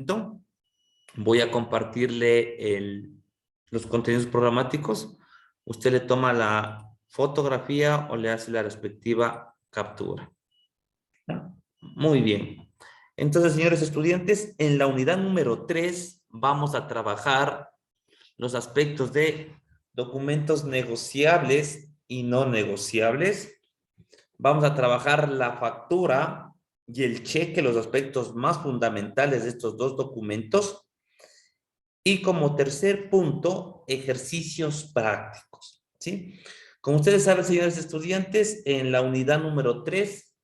momento voy a compartirle los contenidos programáticos. Usted le toma la fotografía o le hace la respectiva captura. ¿No? Muy bien. Entonces, señores estudiantes, en la unidad número 3 vamos a trabajar los aspectos de documentos negociables y no negociables. Vamos a trabajar la factura y el cheque, los aspectos más fundamentales de estos dos documentos. Y como tercer punto, ejercicios prácticos, ¿sí? Como ustedes saben, señores estudiantes, en la unidad número 3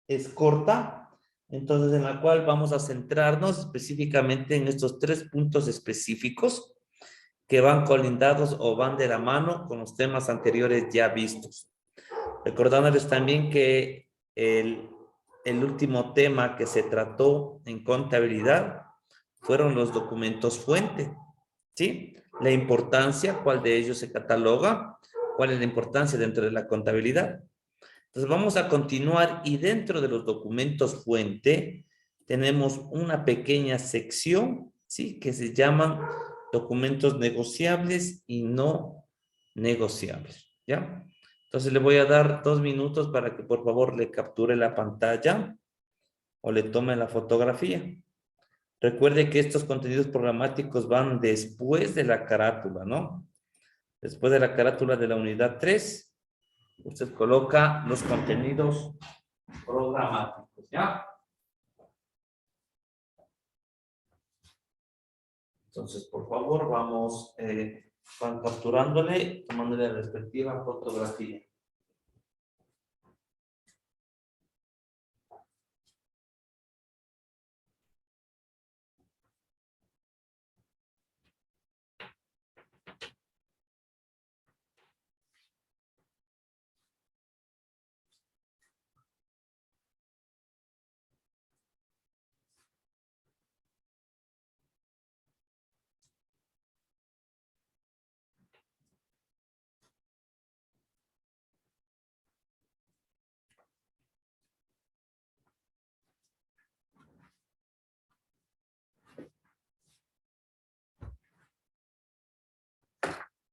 es corta, entonces en la cual vamos a centrarnos específicamente en estos 3 puntos específicos que van colindados o van de la mano con los temas anteriores ya vistos. Recordándoles también que el último tema que se trató en contabilidad fueron los documentos fuente, ¿sí? La importancia, cuál de ellos se cataloga, cuál es la importancia dentro de la contabilidad. Entonces vamos a continuar y dentro de los documentos fuente tenemos una pequeña sección, ¿sí? Que se llaman documentos negociables y no negociables, ¿ya? Entonces le voy a dar 2 minutos para que por favor le capture la pantalla o le tome la fotografía. Recuerde que estos contenidos programáticos van después de la carátula, ¿no? Después de la carátula de la unidad 3, usted coloca los contenidos programáticos, ¿ya? Entonces, por favor, van capturándole, tomándole la respectiva fotografía.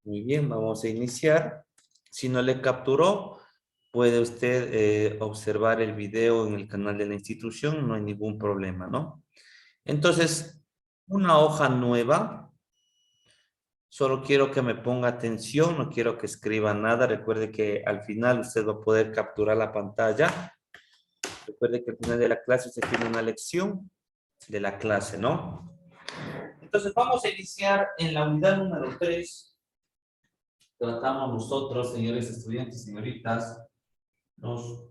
Muy bien, vamos a iniciar. Si no le capturó, puede usted observar el video en el canal de la institución, no hay ningún problema, ¿no? Entonces, una hoja nueva, solo quiero que me ponga atención, no quiero que escriba nada. Recuerde que al final usted va a poder capturar la pantalla. Recuerde que al final de la clase se tiene una lección de la clase, ¿no? Entonces, vamos a iniciar en la unidad número 3. Tratamos nosotros, señores estudiantes, señoritas, los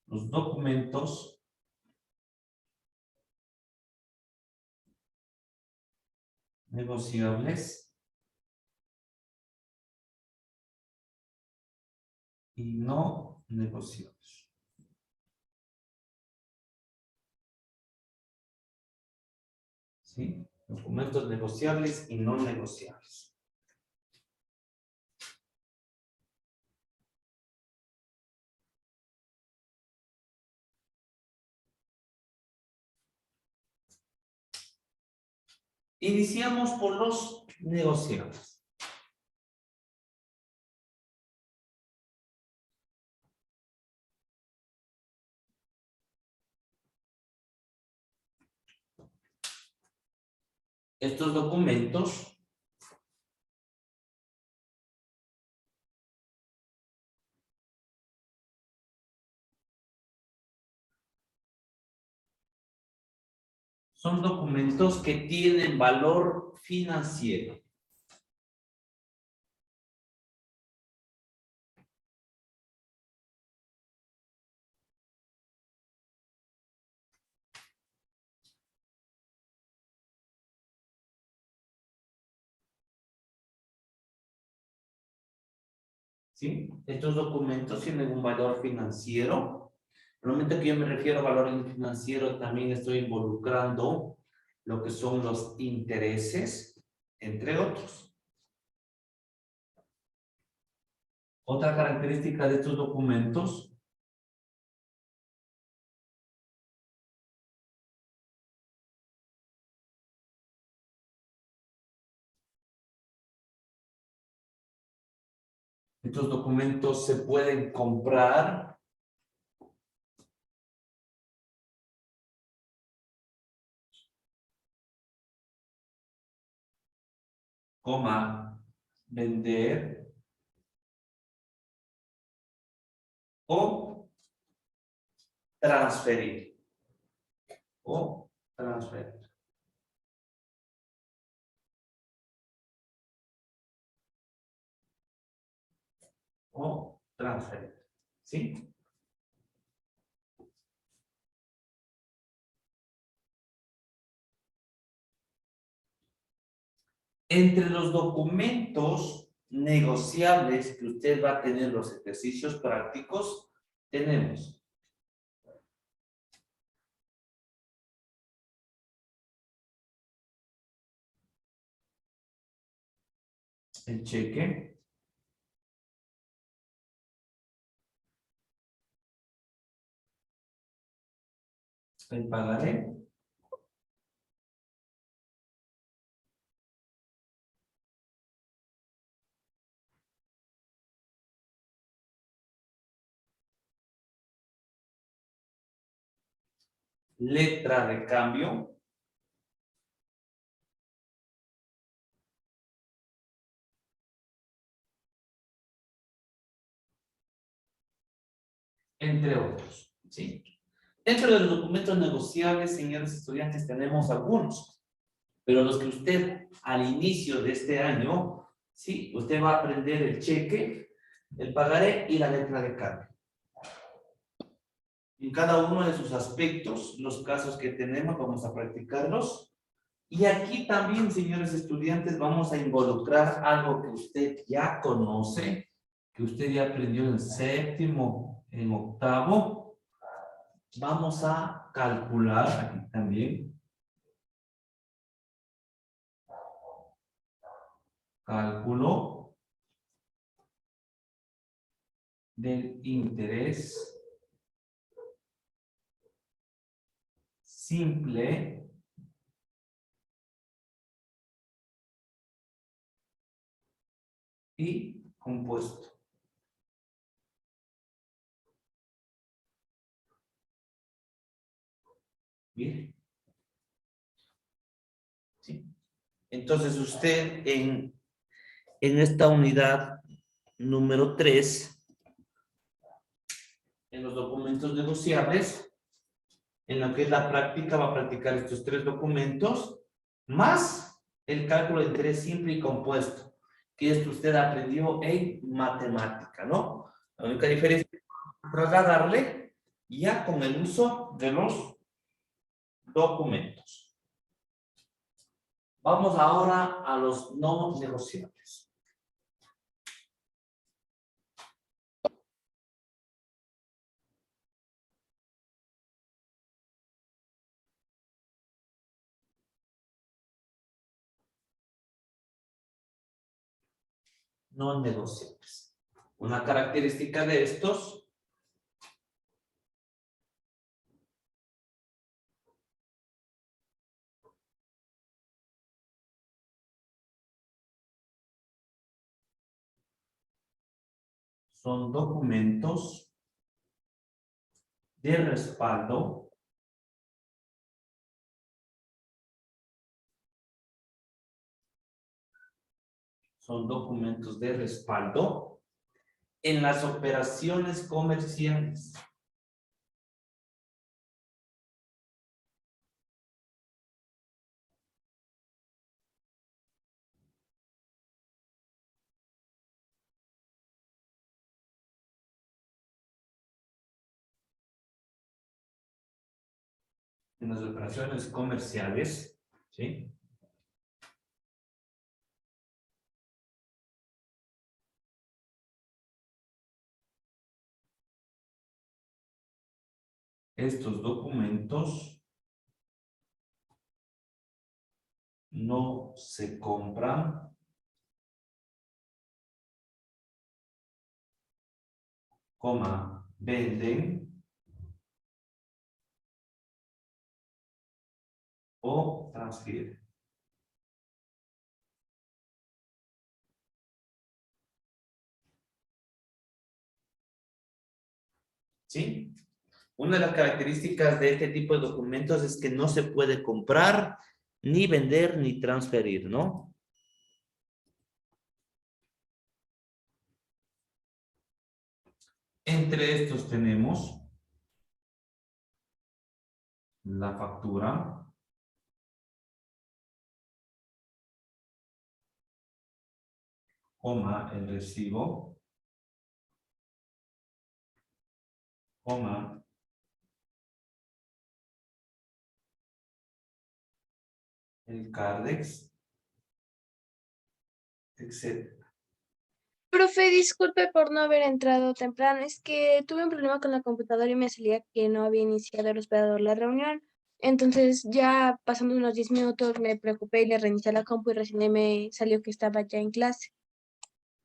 documentos negociables y no negociables. ¿Sí? Documentos negociables y no negociables. Iniciamos por los negociables. Estos documentos son documentos que tienen valor financiero. ¿Sí? Estos documentos tienen un valor financiero. En el momento que yo me refiero a valor financiero, también estoy involucrando lo que son los intereses, entre otros. Otra característica de estos documentos Estos documentos se pueden comprar vender o transferir. O transferir. O transferir. ¿Sí? Entre los documentos negociables que usted va a tener los ejercicios prácticos, tenemos el cheque, el pagaré, letra de cambio, entre otros. ¿Sí? Dentro de los documentos negociables, señores estudiantes, tenemos algunos, pero los que usted al inicio de este año, sí, usted va a aprender el cheque, el pagaré y la letra de cambio. En cada uno de sus aspectos, los casos que tenemos, vamos a practicarlos. Y aquí también, señores estudiantes, vamos a involucrar algo que usted ya conoce, que usted ya aprendió en séptimo, en octavo. Vamos a calcular aquí también. Cálculo del interés simple y compuesto. Bien. ¿Sí? Entonces usted en esta unidad número 3, en los documentos negociables, en lo que es la práctica, va a practicar estos 3 documentos, más el cálculo de interés simple y compuesto, que esto usted aprendió en matemática, ¿no? La única diferencia es trasladarle ya con el uso de los documentos. Vamos ahora a los no negociables. No negociables. Una característica de estos son documentos de respaldo en las operaciones comerciales. En las operaciones comerciales, ¿sí? Estos documentos no se compran, venden o transfieren. ¿sí? Una de las características de este tipo de documentos es que no se puede comprar, ni vender, ni transferir, ¿no? Entre estos tenemos la factura, coma, el recibo, coma, el Cardex, etc. Profe, disculpe por no haber entrado temprano. Es que tuve un problema con la computadora y me salía que no había iniciado el hospedador la reunión. Entonces, ya pasando unos 10 minutos, me preocupé y le reinicié la compu y recién me salió que estaba ya en clase.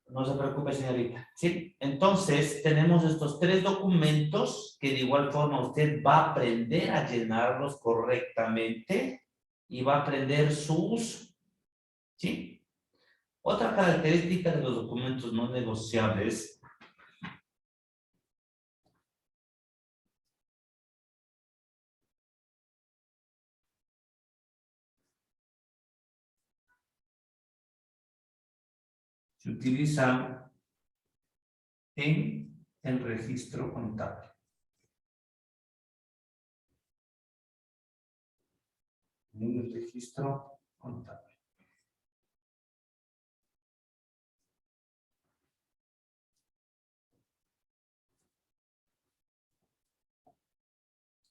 No se preocupe, señorita. Sí, entonces tenemos estos tres documentos que de igual forma usted va a aprender a llenarlos correctamente y va a aprender su uso. ¿Sí? Otra característica de los documentos no negociables se utilizan en el registro contable. En el registro contable.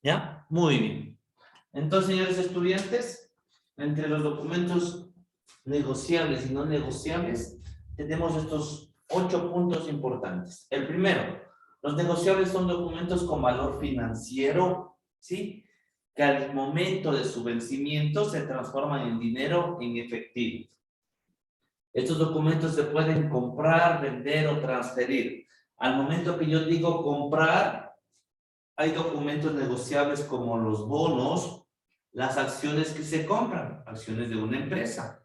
¿Ya? Muy bien. Entonces, señores estudiantes, entre los documentos negociables y no negociables, tenemos estos 8 puntos importantes. El primero, los negociables son documentos con valor financiero, ¿sí? Que al momento de su vencimiento se transforman en dinero en efectivo. Estos documentos se pueden comprar, vender o transferir. Al momento que yo digo comprar, hay documentos negociables como los bonos, las acciones que se compran, acciones de una empresa.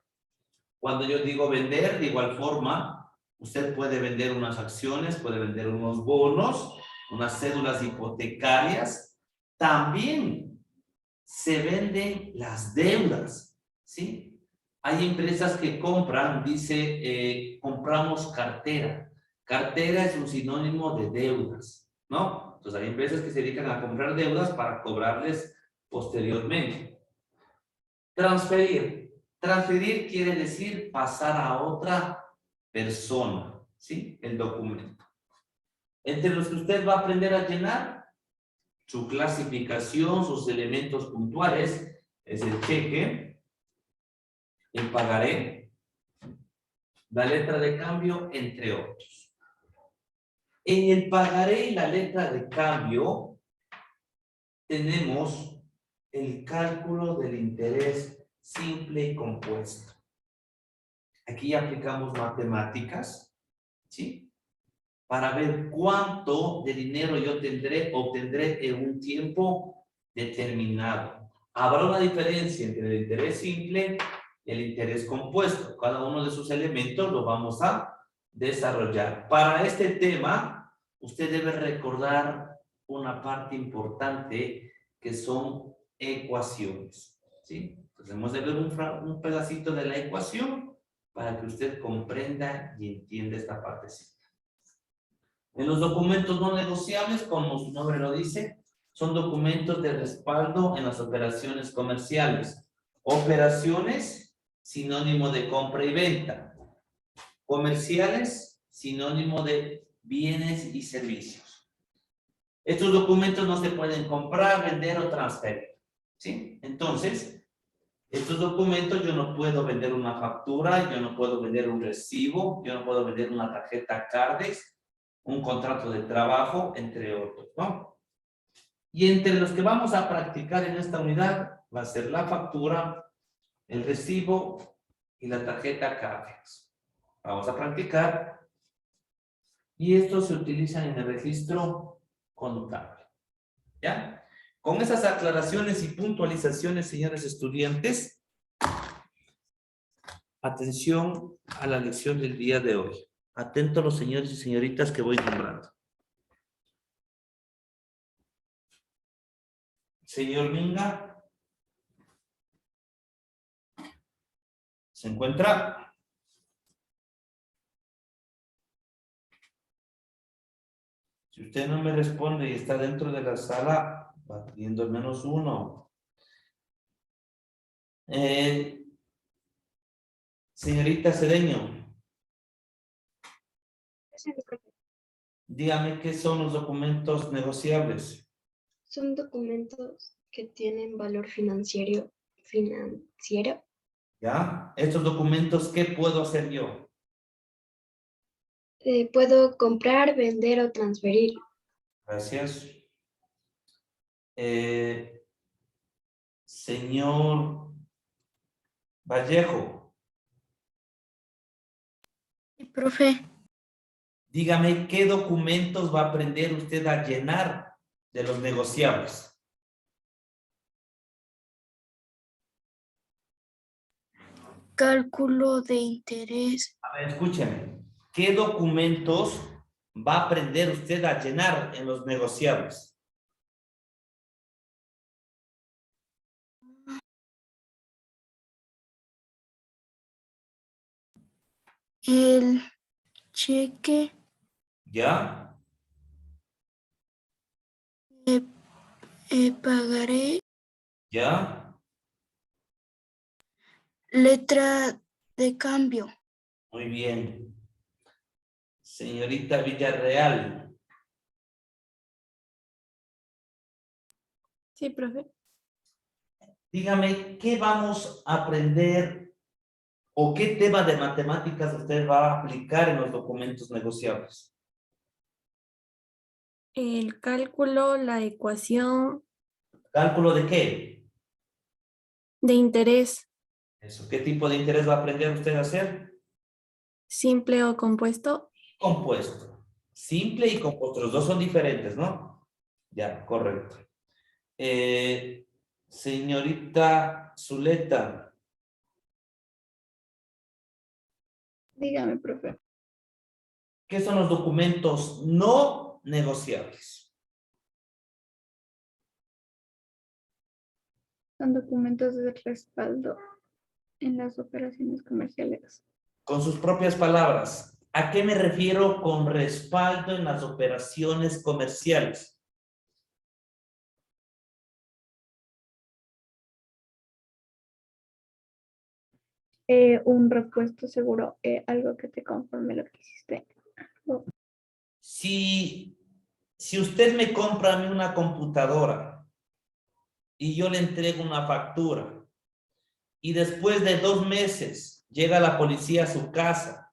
Cuando yo digo vender, de igual forma, usted puede vender unas acciones, puede vender unos bonos, unas cédulas hipotecarias. También se venden las deudas, ¿sí? Hay empresas que compran, dice, compramos cartera. Cartera es un sinónimo de deudas, ¿no? Entonces hay empresas que se dedican a comprar deudas para cobrarles posteriormente. Transferir. Transferir quiere decir pasar a otra persona, ¿sí? El documento. Entre los que usted va a aprender a llenar, su clasificación, sus elementos puntuales, es el cheque, el pagaré, la letra de cambio, entre otros. En el pagaré y la letra de cambio tenemos el cálculo del interés simple y compuesto. Aquí aplicamos matemáticas, ¿sí? Para ver cuánto de dinero yo obtendré en un tiempo determinado. Habrá una diferencia entre el interés simple y el interés compuesto. Cada uno de sus elementos lo vamos a desarrollar. Para este tema, usted debe recordar una parte importante que son ecuaciones, ¿sí? Entonces, hemos de ver un pedacito de la ecuación para que usted comprenda y entienda esta partecita. En los documentos no negociables, como su nombre lo dice, son documentos de respaldo en las operaciones comerciales. Operaciones, sinónimo de compra y venta. Comerciales, sinónimo de bienes y servicios. Estos documentos no se pueden comprar, vender o transferir, ¿sí? Entonces, estos documentos yo no puedo vender una factura, yo no puedo vender un recibo, yo no puedo vender una tarjeta Cardex, un contrato de trabajo, entre otros, ¿no? Y entre los que vamos a practicar en esta unidad va a ser la factura, el recibo y la tarjeta Cardex. Vamos a practicar y estos se utilizan en el registro contable, ¿ya? Con esas aclaraciones y puntualizaciones, señores estudiantes, atención a la lección del día de hoy. Atentos los señores y señoritas que voy nombrando. Señor Minga. ¿Se encuentra? Si usted no me responde y está dentro de la sala, va pidiendo al menos uno. Señorita Cedeño, Sí, profe. dígame qué son los documentos negociables. Son documentos que tienen valor financiero. ¿Ya? Estos documentos, ¿qué puedo hacer yo? Puedo comprar, vender o transferir. Gracias. Señor Vallejo, Profe, dígame qué documentos va a aprender usted a llenar de los negociables. cálculo de interés. A ver, escúcheme. ¿Qué documentos va a aprender usted a llenar en los negociables? El cheque, ¿Ya? pagaré, ¿Ya? letra de cambio. Muy bien. Señorita Villarreal, Sí, profe. dígame, ¿qué vamos a aprender o qué tema de matemáticas usted va a aplicar en los documentos negociables? El cálculo, la ecuación ¿Cálculo de qué? de interés Eso. ¿Qué tipo de interés va a aprender usted a hacer? simple o compuesto. Compuesto. Simple y compuesto. Los dos son diferentes, ¿no? Ya, correcto. Señorita Zuleta, Dígame, profe. ¿qué son los documentos no negociables? Son documentos de respaldo en las operaciones comerciales. Con sus propias palabras, ¿a qué me refiero con respaldo en las operaciones comerciales? Un repuesto seguro, algo que te conforme lo que hiciste. Si usted me compra a mí una computadora y yo le entrego una factura y después de 2 meses llega la policía a su casa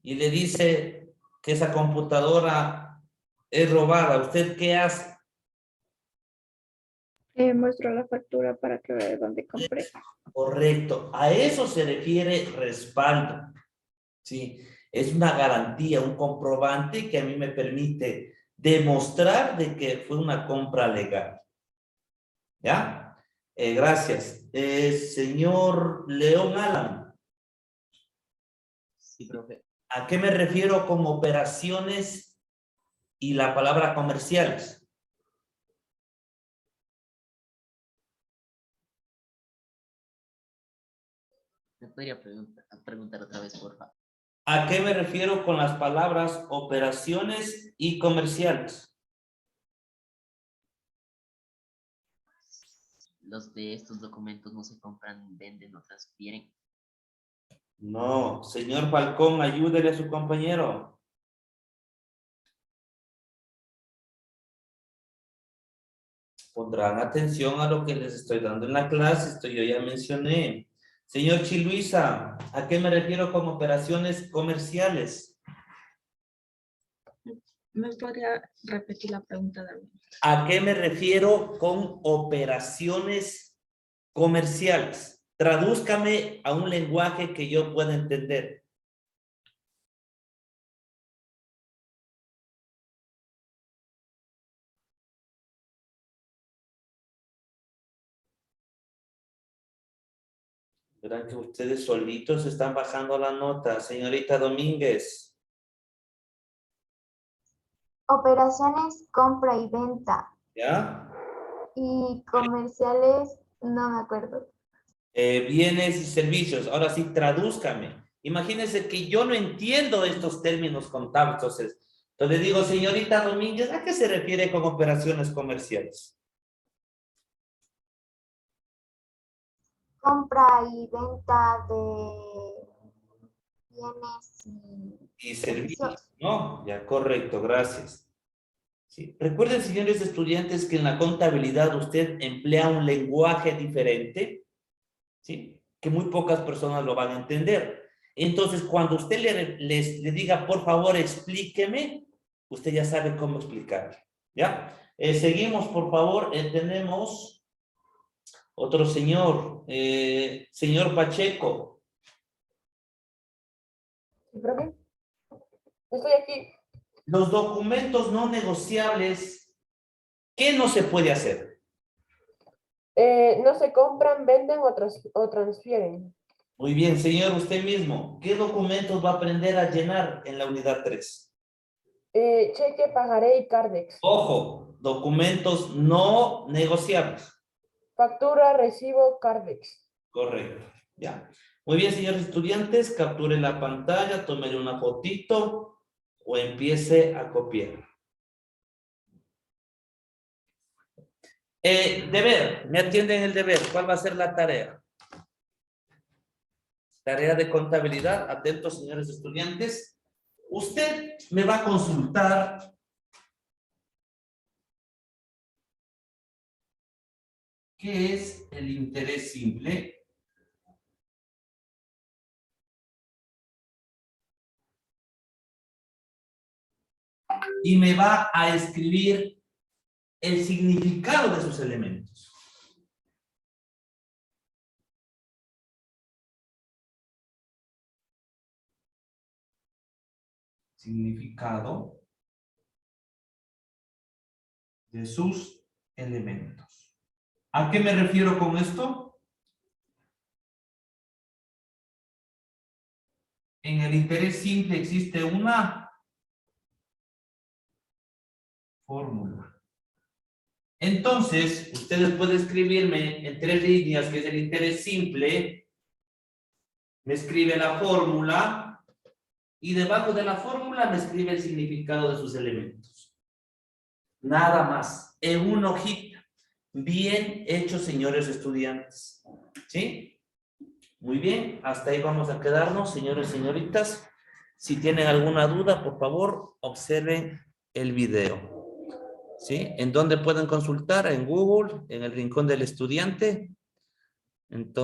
y le dice que esa computadora es robada, ¿usted qué hace? Muestro la factura para que vea dónde compré. Correcto, a eso se refiere respaldo. Sí, es una garantía, un comprobante que a mí me permite demostrar de que fue una compra legal. ¿Ya? Gracias. Señor León Alan. Sí, profe. ¿A qué me refiero con operaciones y la palabra comerciales? ¿Me podría preguntar otra vez, por favor? ¿A qué me refiero con las palabras operaciones y comerciales? Los de estos documentos no se compran, venden o transfieren. No, señor Falcón, ayúdele a su compañero. Pondrán atención a lo que les estoy dando en la clase, esto yo ya mencioné. Señor Chiluisa, ¿a qué me refiero con operaciones comerciales? ¿Me podría repetir la pregunta, David? ¿A qué me refiero con operaciones comerciales? Tradúzcame a un lenguaje que yo pueda entender. Verán que ustedes solitos están bajando la nota. Señorita Domínguez. Operaciones compra y venta ¿Ya? Y comerciales, no me acuerdo. Bienes y servicios. Ahora sí, tradúzcame. Imagínense que yo no entiendo estos términos contables. Entonces digo, señorita Domínguez, ¿a qué se refiere con operaciones comerciales? Compra y venta de bienes Y servicios, ¿no? Ya, correcto, gracias. Sí. Recuerden, señores estudiantes, que en la contabilidad usted emplea un lenguaje diferente, ¿sí? Que muy pocas personas lo van a entender. Entonces, cuando usted le diga, por favor, explíqueme, usted ya sabe cómo explicarle, ¿ya? Seguimos, por favor. Tenemos otro señor, señor Pacheco. ¿Sí, profe? Estoy aquí. Los documentos no negociables, ¿qué no se puede hacer? No se compran, venden o transfieren. Muy bien, señor, usted mismo, ¿qué documentos va a aprender a llenar en la unidad 3? Cheque, pagaré y Cardex. Ojo, documentos no negociables. Factura, recibo, Cardex. Correcto, ya. Muy bien, señores estudiantes, capture la pantalla, tómele una fotito o empiece a copiar. Deber, me atienden el deber. ¿Cuál va a ser la tarea? Tarea de contabilidad. Atentos, señores estudiantes. Usted me va a consultar qué es el interés simple. Y me va a escribir el significado de sus elementos. Significado de sus elementos. ¿A qué me refiero con esto? En el interés simple existe una fórmula. Entonces, ustedes pueden escribirme en 3 líneas, que es el interés simple. Me escribe la fórmula y debajo de la fórmula me escribe el significado de sus elementos. Nada más, en una hojita. Bien hecho, señores estudiantes. ¿Sí? Muy bien, hasta ahí vamos a quedarnos, señores y señoritas. Si tienen alguna duda, por favor, observen el video. ¿Sí? ¿En dónde pueden consultar? En Google, en el rincón del estudiante. Entonces,